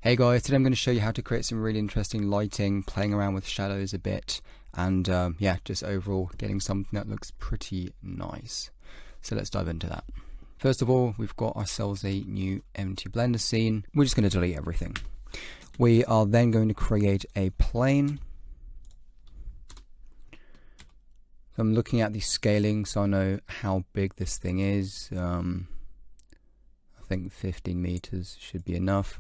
Hey guys, today I'm going to show you how to create some really interesting lighting, playing around with shadows a bit, and yeah, just overall getting something that looks pretty nice. So let's dive into that. First of all, we've got ourselves a new empty blender scene. We're just going to delete everything. We are then going to create a plane. So I'm looking at the scaling so I know how big this thing is. I think 15 meters should be enough.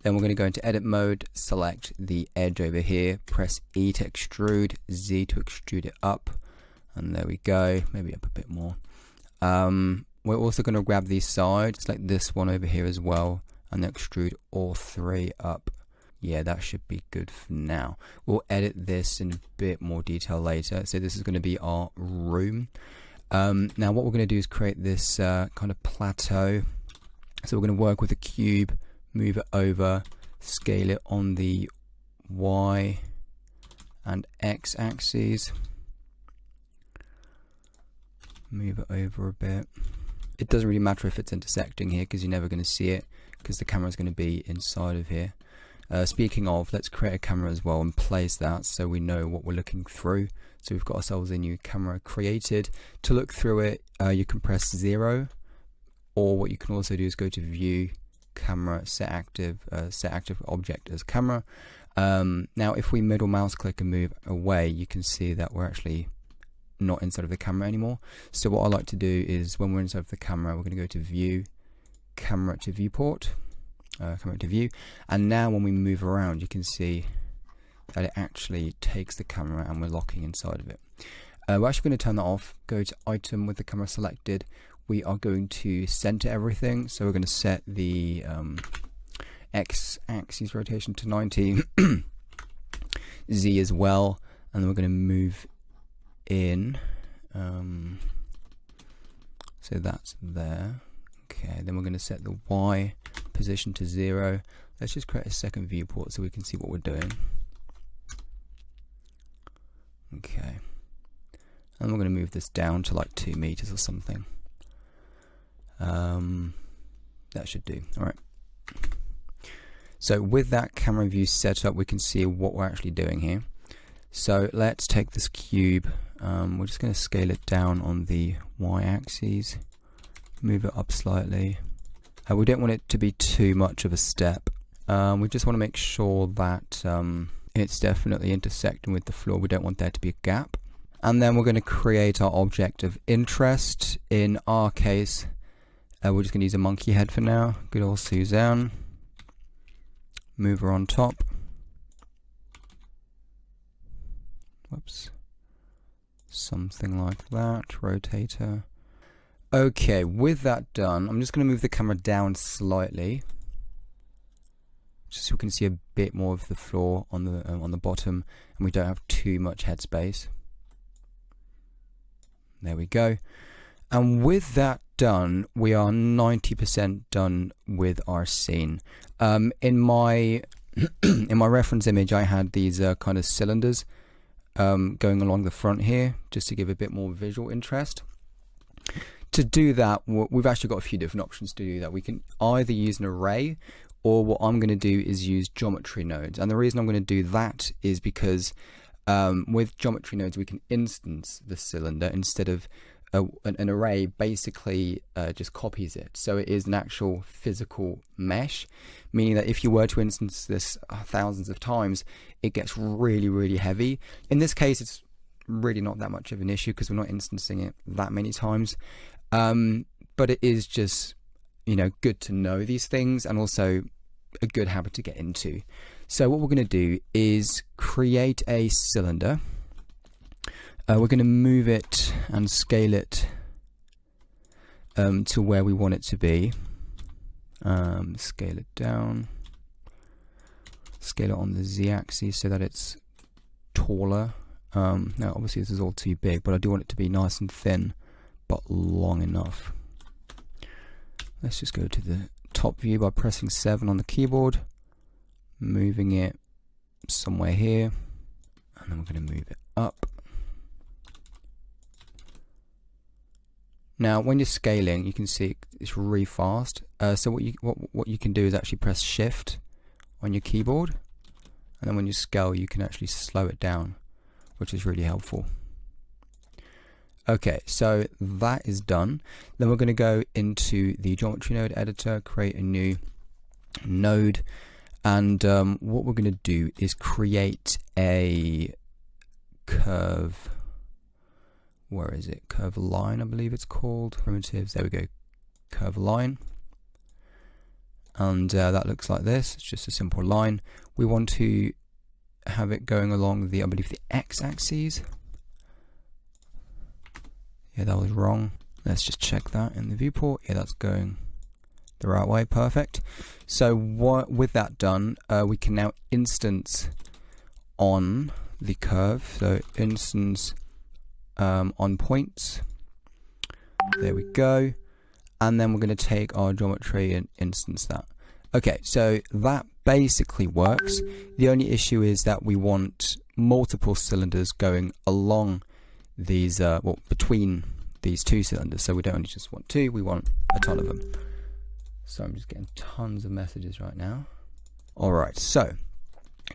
Then we're going to go into edit mode, select the edge over here, press E to extrude, Z to extrude it up, and there we go, maybe up a bit more. We're also going to grab these sides, select this one over here as well, and extrude all three up. Yeah, that should be good for now. We'll edit this in a bit more detail later. So this is going to be our room. Now what we're going to do is create this kind of plateau. So we're going to work with a cube, move it over, scale it on the Y and X axes, move it over a bit. It doesn't really matter if it's intersecting here because you're never going to see it because the camera is going to be inside of here. Speaking of, let's create a camera as well and place that so we know what we're looking through. So we've got ourselves a new camera created. To look through it, you can press 0, or what you can also do is go to View, Camera, set active object as camera. Now if we middle mouse click and move away, you can see that we're actually not inside of the camera anymore. So what I like to do is when we're inside of the camera, we're going to go to View, Camera to Viewport, Camera to View, and now when we move around you can see that it actually takes the camera and we're locking inside of it. We're actually going to turn that off, go to Item with the camera selected. We are going to center everything, so we're going to set the X-axis rotation to 90, Z as well, and then we're going to move in, so that's there. Okay, then we're going to set the Y position to 0. Let's just create a second viewport so we can see what we're doing. Okay, and we're going to move this down to like 2 meters or something. That should do. Alright, so with that camera view set up, we can see what we're actually doing here. So let's take this cube, we're just going to scale it down on the Y axis, move it up slightly. We don't want it to be too much of a step. We just want to make sure that it's definitely intersecting with the floor. We don't want there to be a gap. And then we're going to create our object of interest. In our case, we're just going to use a monkey head for now. Good old Suzanne. Move her on top. Whoops. Something like that. Rotate her. Okay, with that done, I'm just going to move the camera down slightly, just so we can see a bit more of the floor on the bottom, and we don't have too much headspace. There we go. And with that done, we are 90% done with our scene. In my in my reference image, I had these kind of cylinders going along the front here, just to give a bit more visual interest. To do that, we've actually got a few different options to do that. We can either use an array, or what I'm going to do is use geometry nodes. And the reason I'm going to do that is because with geometry nodes we can instance the cylinder instead of an array. Basically just copies it, so it is an actual physical mesh, meaning that if you were to instance this thousands of times, it gets really heavy. In this case it's really not that much of an issue because we're not instancing it that many times, but it is just, you know, good to know these things, and also a good habit to get into. So what we're going to do is create a cylinder. We're going to move it and scale it to where we want it to be. Scale it down, scale it on the Z-axis so that it's taller. Now obviously this is all too big, but I do want it to be nice and thin but long enough. Let's just go to the top view by pressing 7 on the keyboard, moving it somewhere here, and then we're going to move it up. Now when you're scaling, you can see it's really fast, so what you can do is actually press shift on your keyboard, and then when you scale you can actually slow it down, which is really helpful. Okay, so that is done. Then we're going to go into the geometry node editor, create a new node, and what we're going to do is create a curve. Where is it? Curve line, I believe it's called. Primitives, there we go. Curve line. And that looks like this. It's just a simple line. We want to have it going along the, I believe, the x-axis. Yeah, that was wrong. Let's just check that in the viewport. Yeah, that's going the right way. Perfect. So with that done, we can now instance on the curve. So instance on points. There we go. And then we're going to take our geometry and instance that. Okay, so that basically works. The only issue is that we want multiple cylinders going along these, well, between these two cylinders. So we don't only just want two, we want a ton of them. So I'm just getting tons of messages right now. Alright, so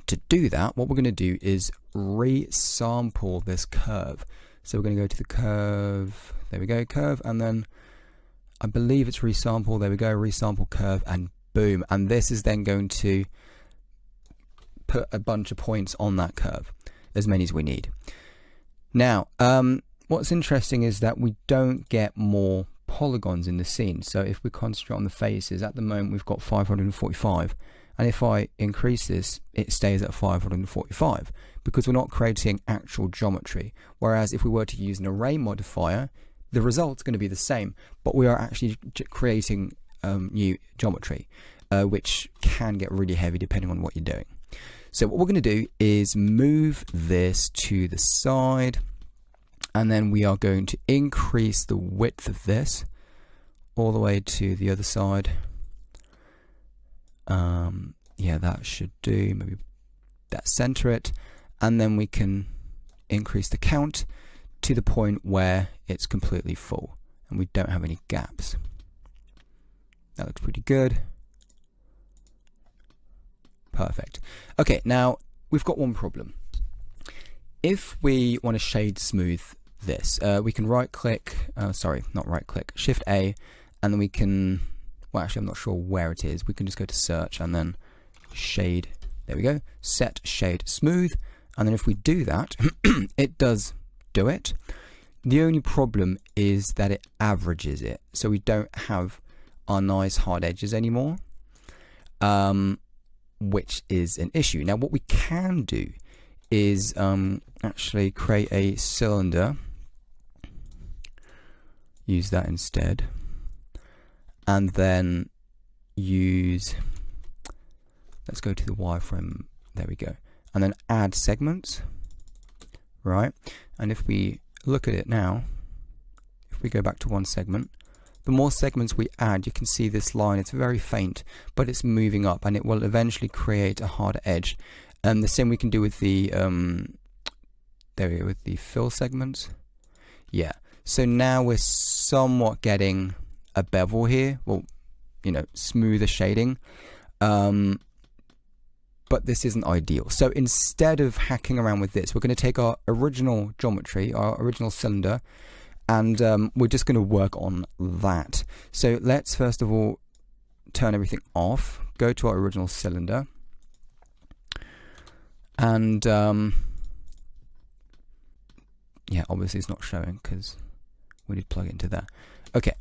to do that, what we're going to do is resample this curve. So we're going to go to the curve, there we go, curve, and then I believe it's resample, there we go, resample curve, and boom. And this is then going to put a bunch of points on that curve, as many as we need. Now, what's interesting is that we don't get more polygons in the scene. So if we concentrate on the faces, at the moment we've got 545. And if I increase this, it stays at 545 because we're not creating actual geometry. Whereas if we were to use an array modifier, the result's going to be the same, but we are actually creating new geometry, which can get really heavy depending on what you're doing. So what we're going to do is move this to the side, and then we are going to increase the width of this all the way to the other side. Yeah, that should do. Maybe that center it, and then we can increase the count to the point where it's completely full and we don't have any gaps. That looks pretty good. Perfect. Okay, now we've got one problem. If we want to shade smooth this, we can right click, sorry, not right click, Shift A, and then we can, well actually I'm not sure where it is, we can just go to search and then shade, there we go, set shade smooth, and then if we do that, it does do it. The only problem is that it averages it, so we don't have our nice hard edges anymore, which is an issue. Now what we can do is actually create a cylinder, use that instead, and then use, let's go to the wireframe, there we go, and then add segments, right? And if we look at it now, if we go back to one segment, the more segments we add, you can see this line, it's very faint, but it's moving up and it will eventually create a hard edge. And the same we can do with the there we go, with the fill segments. Yeah, so now we're somewhat getting a bevel here, well, you know, smoother shading, but this isn't ideal. So instead of hacking around with this, we're going to take our original geometry, our original cylinder, and we're just going to work on that. So let's first of all turn everything off, go to our original cylinder, and yeah, obviously it's not showing because we need to plug it into there. Okay,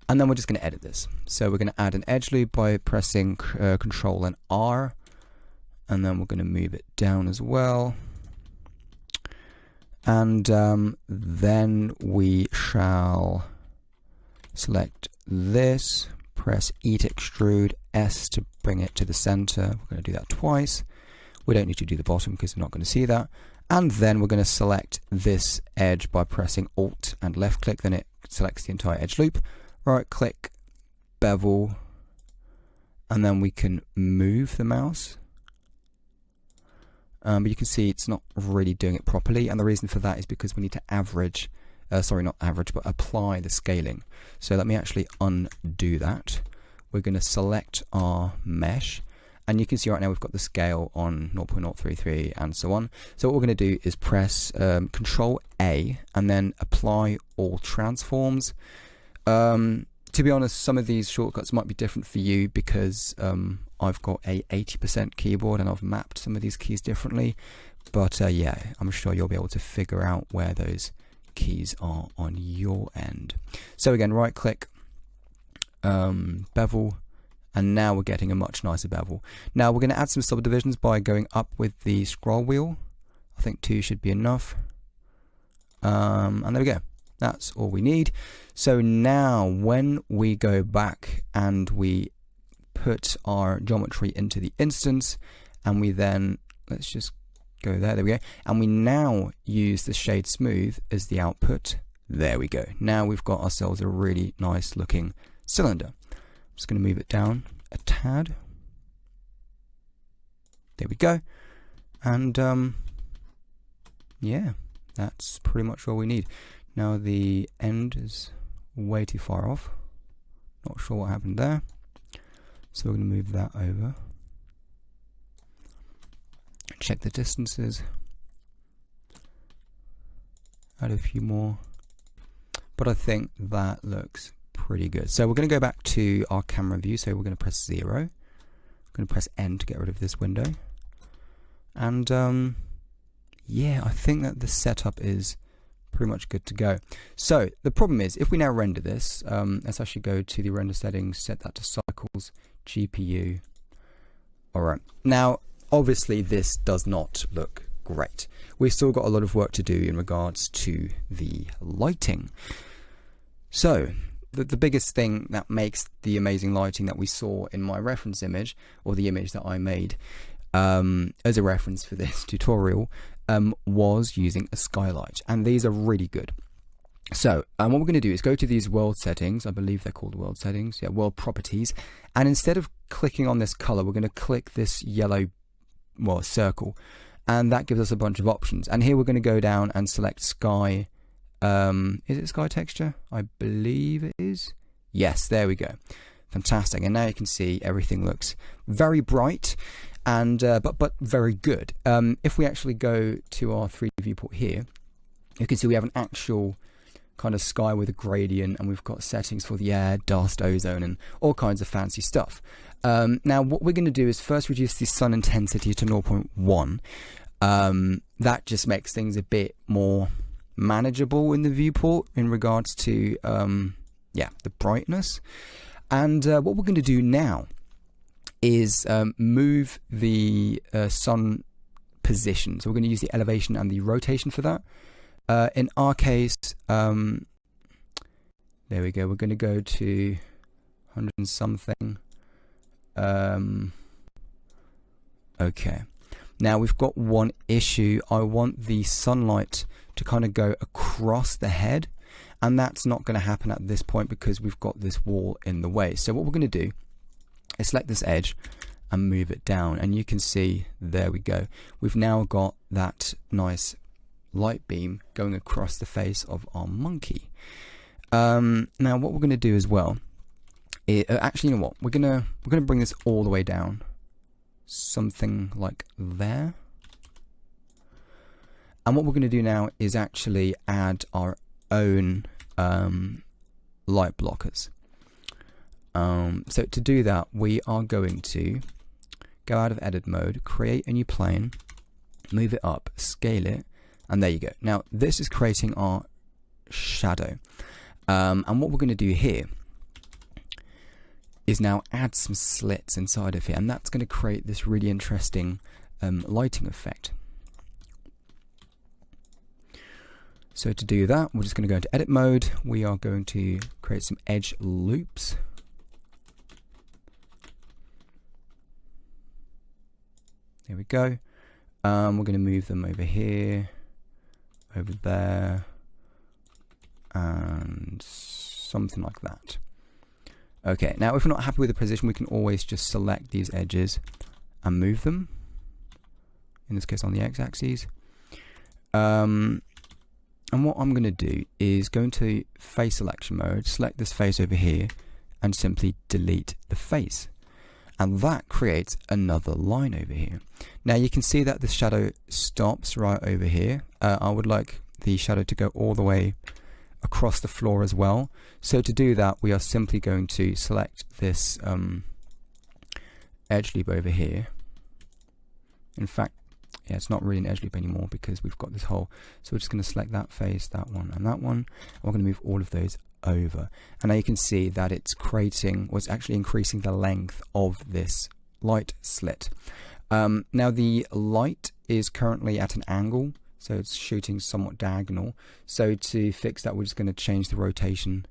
and then we're just going to edit this. So we're going to add an edge loop by pressing Control and R, and then we're going to move it down as well. And then we shall select this, press E to extrude, S to bring it to the center. We're going to do that twice. We don't need to do the bottom because we're not going to see that. And then we're going to select this edge by pressing Alt and left click, then it selects the entire edge loop. Right click, bevel, and then we can move the mouse. But you can see it's not really doing it properly, and the reason for that is because we need to average, sorry, not average, but apply the scaling. So let me actually undo that. We're going to select our mesh, And you can see right now we've got the scale on 0.033 and so on. So what we're going to do is press Control A and then apply all transforms. To be honest, some of these shortcuts might be different for you because I've got a 80% keyboard and I've mapped some of these keys differently. But yeah, I'm sure you'll be able to figure out where those keys are on your end. So again, right click, bevel, and now we're getting a much nicer bevel. Now we're going to add some subdivisions by going up with the scroll wheel. I think 2 should be enough. And there we go. That's all we need. So now when we go back and we put our geometry into the instance, and we then, let's just go there we go, and we now use the shade smooth as the output. There we go. Now we've got ourselves a really nice looking cylinder. I'm just going to move it down a tad. There we go. And yeah, that's pretty much all we need. Now the end is way too far off. Not sure what happened there. So we're going to move that over. Check the distances. Add a few more. But I think that looks pretty good. So we're going to go back to our camera view. So we're going to press 0. I'm going to press N to get rid of this window. And yeah, I think that the setup is pretty much good to go. So the problem is, if we now render this, let's actually go to the render settings, set that to cycles, GPU. Alright, now obviously this does not look great. We've still got a lot of work to do in regards to the lighting. So the biggest thing that makes the amazing lighting that we saw in my reference image, or the image that I made as a reference for this tutorial, was using a skylight, and these are really good. So what we're going to do is go to these world settings. I believe they're called world settings, yeah, world properties, and instead of clicking on this color, we're going to click this yellow circle, and that gives us a bunch of options. And here we're going to go down and select sky. Is it sky texture? I believe it is. Yes, there we go. Fantastic. And now you can see everything looks very bright and but very good. If we actually go to our 3D viewport here, you can see we have an actual kind of sky with a gradient, and we've got settings for the air, dust, ozone, and all kinds of fancy stuff. Now what we're going to do is first reduce the sun intensity to 0.1. That just makes things a bit more manageable in the viewport in regards to yeah, the brightness. And what we're going to do now is move the sun position. So we're going to use the elevation and the rotation for that. In our case, there we go, we're going to go to 100 and something. Okay, now we've got one issue. I want the sunlight to kind of go across the head, and that's not going to happen at this point because we've got this wall in the way. So what we're going to do is select this edge and move it down, and you can see, there we go, we've now got that nice light beam going across the face of our monkey. Now what we're going to do as well is, actually, you know what, we're gonna bring this all the way down, something like there. And what we're going to do now is actually add our own light blockers. So to do that, we are going to go out of edit mode, create a new plane, move it up, scale it, and there you go. Now this is creating our shadow. And what we're going to do here is now add some slits inside of here, and that's going to create this really interesting lighting effect. So to do that, we're just going to go into edit mode. We are going to create some edge loops. There we go. We're going to move them over here, over there, and something like that. Okay, now if we're not happy with the position, we can always just select these edges and move them. In this case on the x-axis. And what I'm going to do is go into face selection mode, select this face over here, and simply delete the face. and that creates another line over here. Now you can see that the shadow stops right over here. I would like the shadow to go all the way across the floor as well. So to do that, we are simply going to select this edge loop over here. In fact, yeah, it's not really an edge loop anymore because we've got this hole. So we're just going to select that face, that one, and that one. And we're going to move all of those over. And now you can see that it's creating, or it's actually increasing the length of this light slit. Now the light is currently at an angle, so it's shooting somewhat diagonal. So to fix that, we're just going to change the rotation.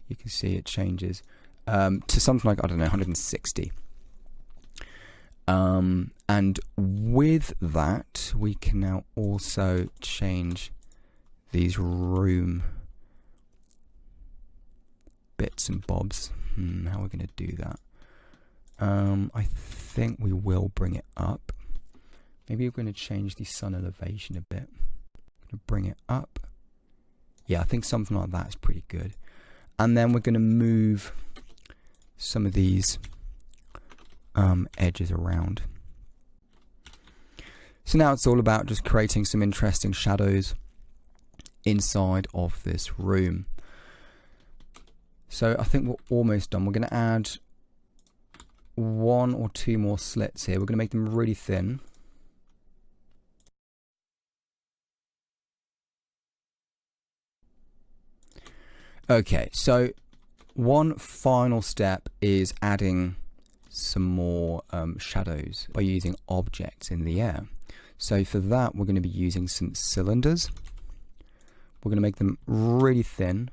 You can see it changes to something like, I don't know, 160. And with that, we can now also change these room bits and bobs. How are we going to do that? I think we will bring it up. Maybe we're going to change the sun elevation a bit. Going to bring it up. Yeah, I think something like that is pretty good. And then we're going to move some of these edges around. So now it's all about just creating some interesting shadows inside of this room. So I think we're almost done. We're going to add 1 or 2 more slits here. We're going to make them really thin. Okay, so one final step is adding some more shadows by using objects in the air. So for that, we're going to be using some cylinders. We're going to make them really thin.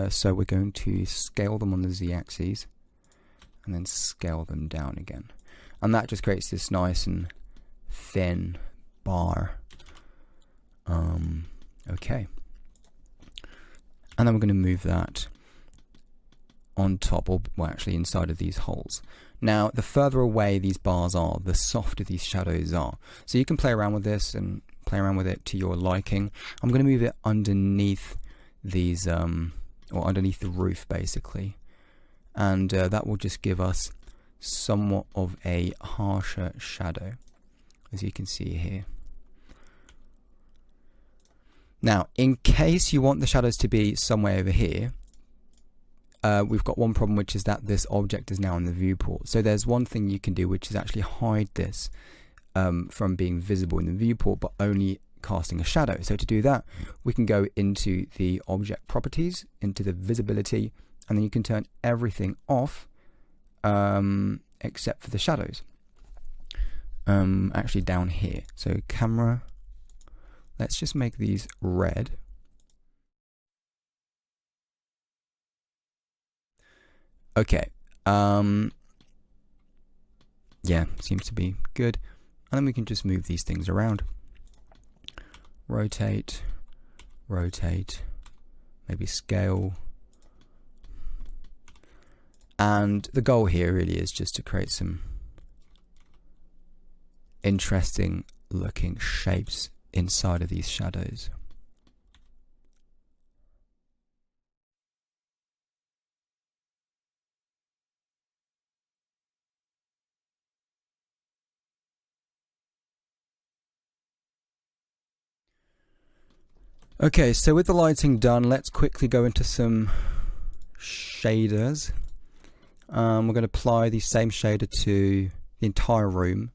So we're going to scale them on the z-axis and then scale them down again. And that just creates this nice and thin bar. Okay. And then we're going to move that on top, or well, actually inside of these holes. Now, the further away these bars are, the softer these shadows are. So you can play around with this and play around with it to your liking. I'm going to move it underneath these, or underneath the roof, basically. And that will just give us somewhat of a harsher shadow, as you can see here. Now, in case you want the shadows to be somewhere over here, we've got one problem, which is that this object is now in the viewport. So there's one thing you can do, which is actually hide this from being visible in the viewport, but only casting a shadow. So to do that, we can go into the object properties, into the visibility, and then you can turn everything off except for the shadows. Actually down here. So camera. Let's just make these red. Okay. Yeah, seems to be good. And then we can just move these things around. Rotate, rotate, maybe scale. And the goal here really is just to create some interesting looking shapes inside of these shadows. Okay, so with the lighting done, let's quickly go into some shaders. We're going to apply the same shader to the entire room.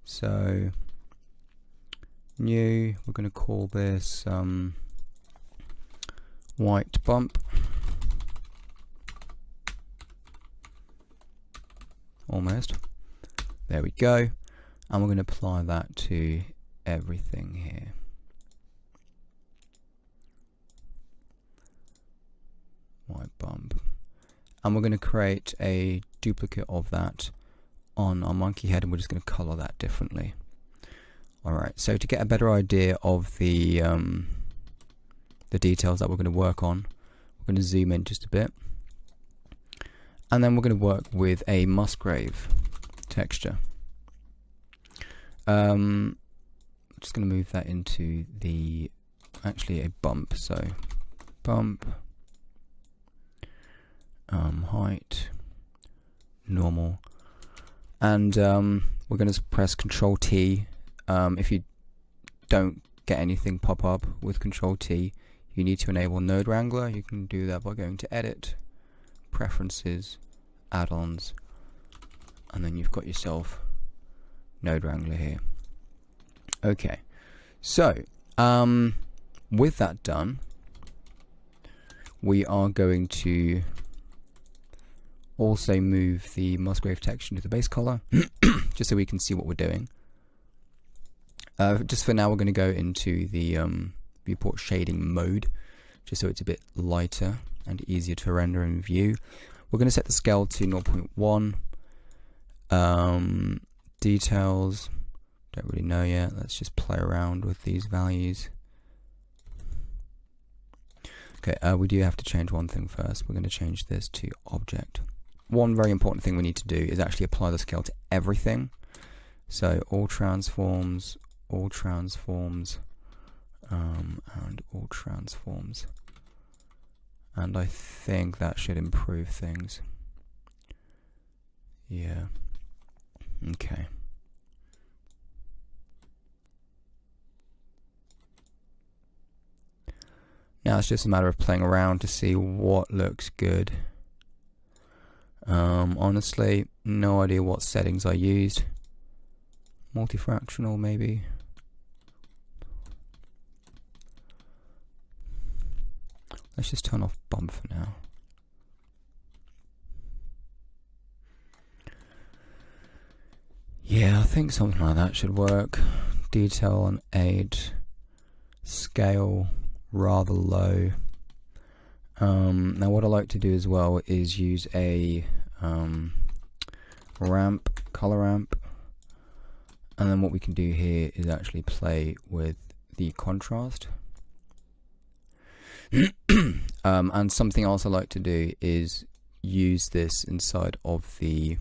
So new, we're going to call this white bump. Almost. There we go. And we're going to apply that to everything here. White bump. And we're going to create a duplicate of that on our monkey head, and we're just going to color that differently. Alright, so to get a better idea of the details that we're going to work on, we're going to zoom in just a bit. And then we're going to work with a Musgrave texture. I'm just going to move that into the, actually a bump, so bump, height, normal. And we're going to press Control T. If you don't get anything pop up with Control T, you need to enable Node Wrangler. You can do that by going to Edit, Preferences, Add-ons, and then you've got yourself Node Wrangler here. Okay, so with that done, we are going to also move the Musgrave texture to the base color, just so we can see what we're doing. Just for now, we're going to go into the viewport shading mode, just so it's a bit lighter and easier to render in view. We're going to set the scale to 0.1. Details, don't really know yet. Let's just play around with these values. Okay, we do have to change one thing first. We're going to change this to object. One very important thing we need to do is actually apply the scale to everything. So all transforms, and all transforms. And I think that should improve things. Yeah. Okay. Now it's just a matter of playing around to see what looks good. Honestly, no idea what settings I used. Multifractional maybe. Let's just turn off bump for now. Yeah, I think something like that should work. Detail on 8. Scale rather low. Now what I like to do as well is use a color ramp, and then what we can do here is actually play with the contrast. And something else I like to do is use this inside of the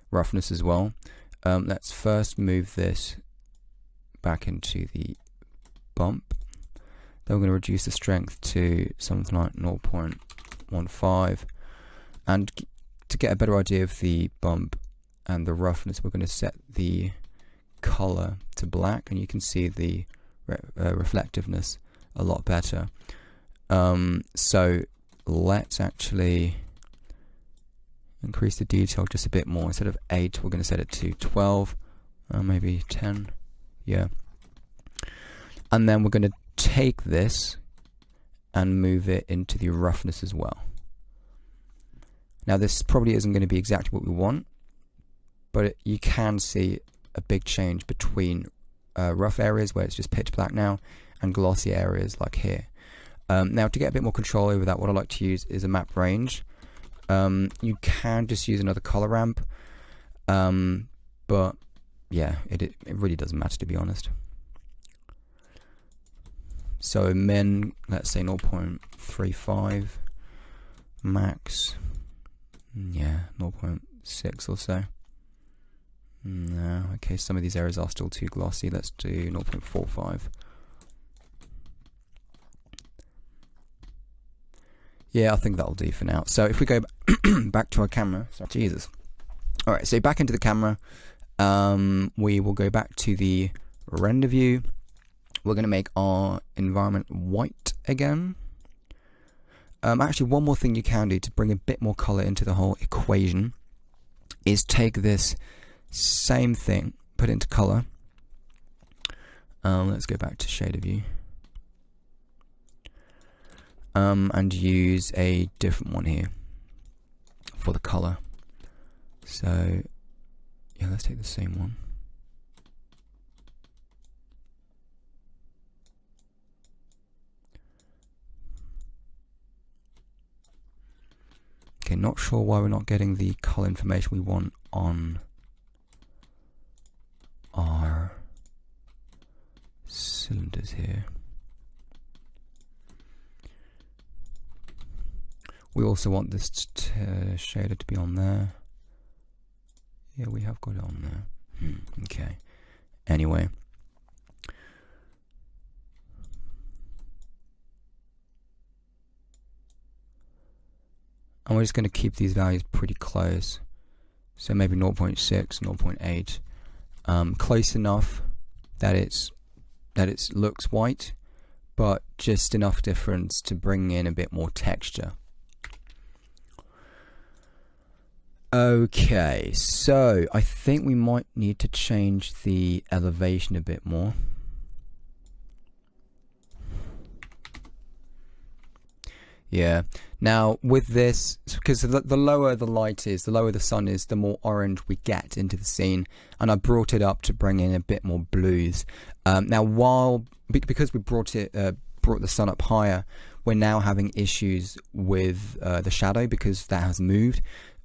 roughness as well. Let's first move this back into the bump. Then we're going to reduce the strength to something like 0.15, and to get a better idea of the bump and the roughness, we're going to set the color to black, and you can see the reflectiveness a lot better. So let's actually increase the detail just a bit more. Instead of 8, we're going to set it to 12, maybe 10. Yeah. And then we're going to take this and move it into the roughness as well. Now this probably isn't going to be exactly what we want, but you can see a big change between rough areas where it's just pitch black now and glossy areas like here. Now to get a bit more control over that, what I like to use is a map range. You can just use another color ramp, but yeah, it really doesn't matter, to be honest. So min, let's say 0.35, max, yeah, 0.6 or so. No, okay, some of these areas are still too glossy. Let's do 0.45. Yeah, I think that'll do for now. So if we go back to our camera, sorry, Jesus. All right, so back into the camera, we will go back to the render view. We're going to make our environment white again. Actually, one more thing you can do to bring a bit more color into the whole equation is take this same thing, put it into color. Let's go back to shader view. And use a different one here for the color. So yeah, let's take the same one. Okay, not sure why we're not getting the color information we want on our cylinders here. We also want this shader to be on there. Yeah, we have got it on there. Okay. Anyway. And we're just going to keep these values pretty close. So maybe 0.6, 0.8. Close enough that it looks white, but just enough difference to bring in a bit more texture. Okay, so I think we might need to change the elevation a bit more. Yeah, now with this, because the lower the light is, the lower the sun is, the more orange we get into the scene, and I brought it up to bring in a bit more blues. Now because we brought the sun up higher, we're now having issues with the shadow because that has moved.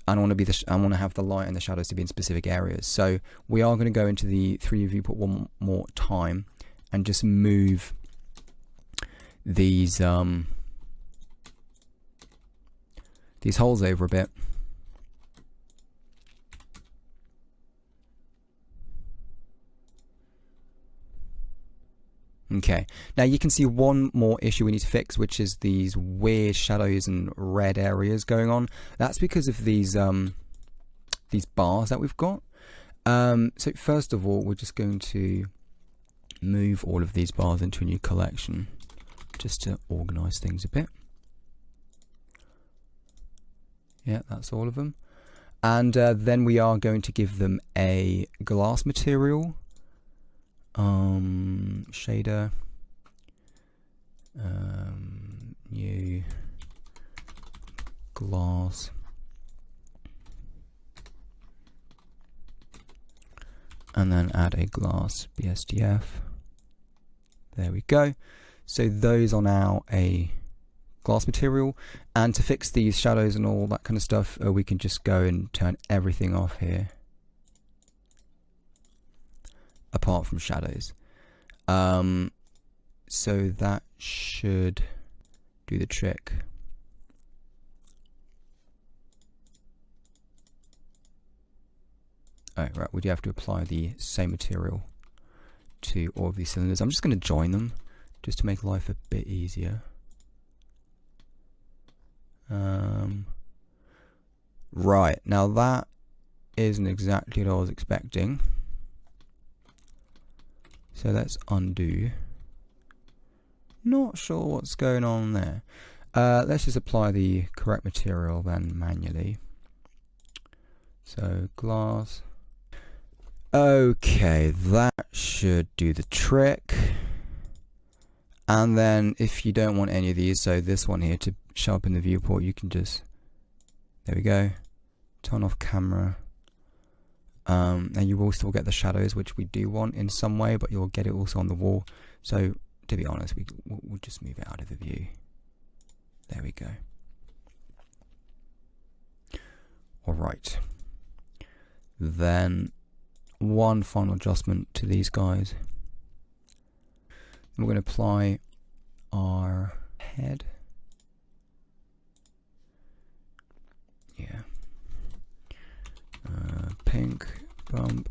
I want to have the light and the shadows to be in specific areas. So we are going to go into the 3D viewport one more time and just move these holes over a bit. Okay, now you can see one more issue we need to fix, which is these weird shadows and red areas going on. That's because of these bars that we've got. So first of all, we're just going to move all of these bars into a new collection just to organize things a bit. Yeah, that's all of them. And then we are going to give them a glass material. Shader. New glass. And then add a glass BSDF. There we go. So those are now a glass material, and to fix these shadows and all that kind of stuff, we can just go and turn everything off here apart from shadows. So that should do the trick. Oh, right, we do have to apply the same material to all of these cylinders. I'm just going to join them just to make life a bit easier. Right, now that isn't exactly what I was expecting. So let's undo. Not sure what's going on there. Let's just apply the correct material then manually. So glass. Okay, that should do the trick. And then if you don't want any of these, so this one here to show up in the viewport, you can just, there we go, turn off camera. And you will still get the shadows, which we do want in some way, but you'll get it also on the wall. So to be honest, we'll just move it out of the view. There we go. Alright. Then one final adjustment to these guys. We're going to apply our head. Yeah. Pink bump.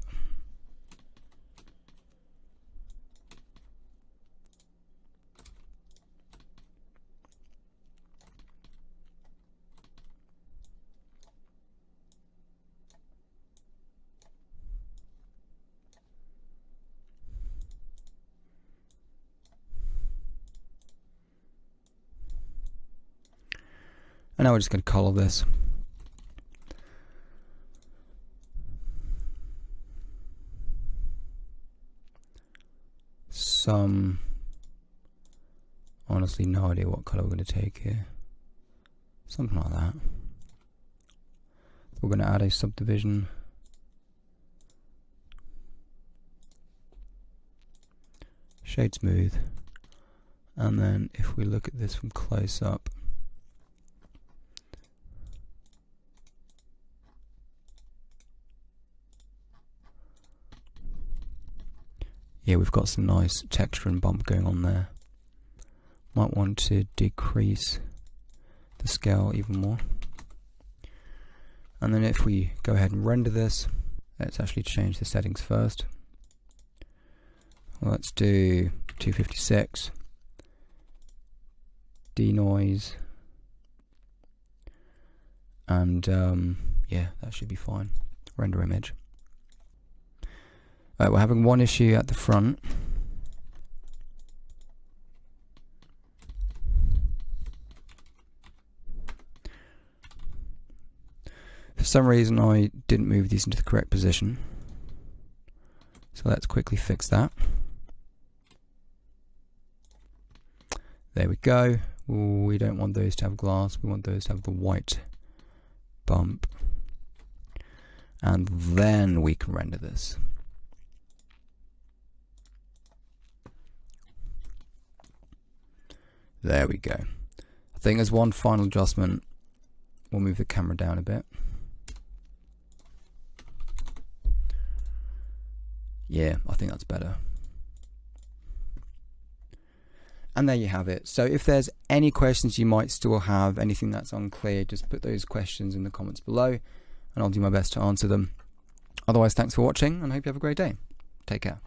And now we're just going to color this. Honestly, no idea what color we're going to take here. Something like that. We're going to add a subdivision. Shade smooth. And then if we look at this from close up, yeah, we've got some nice texture and bump going on there. Might want to decrease the scale even more. And then if we go ahead and render this, let's actually change the settings first. Well, let's do 256, denoise, and yeah, that should be fine. Render image. Right, we're having one issue at the front. For some reason I didn't move these into the correct position, so let's quickly fix that. There we go. We don't want those to have glass, we want those to have the white bump, and then we can render this. There we go. I think there's one final adjustment. We'll move the camera down a bit. Yeah, I think that's better. And there you have it. So if there's any questions you might still have, anything that's unclear, just put those questions in the comments below and I'll do my best to answer them. Otherwise, thanks for watching and I hope you have a great day. Take care.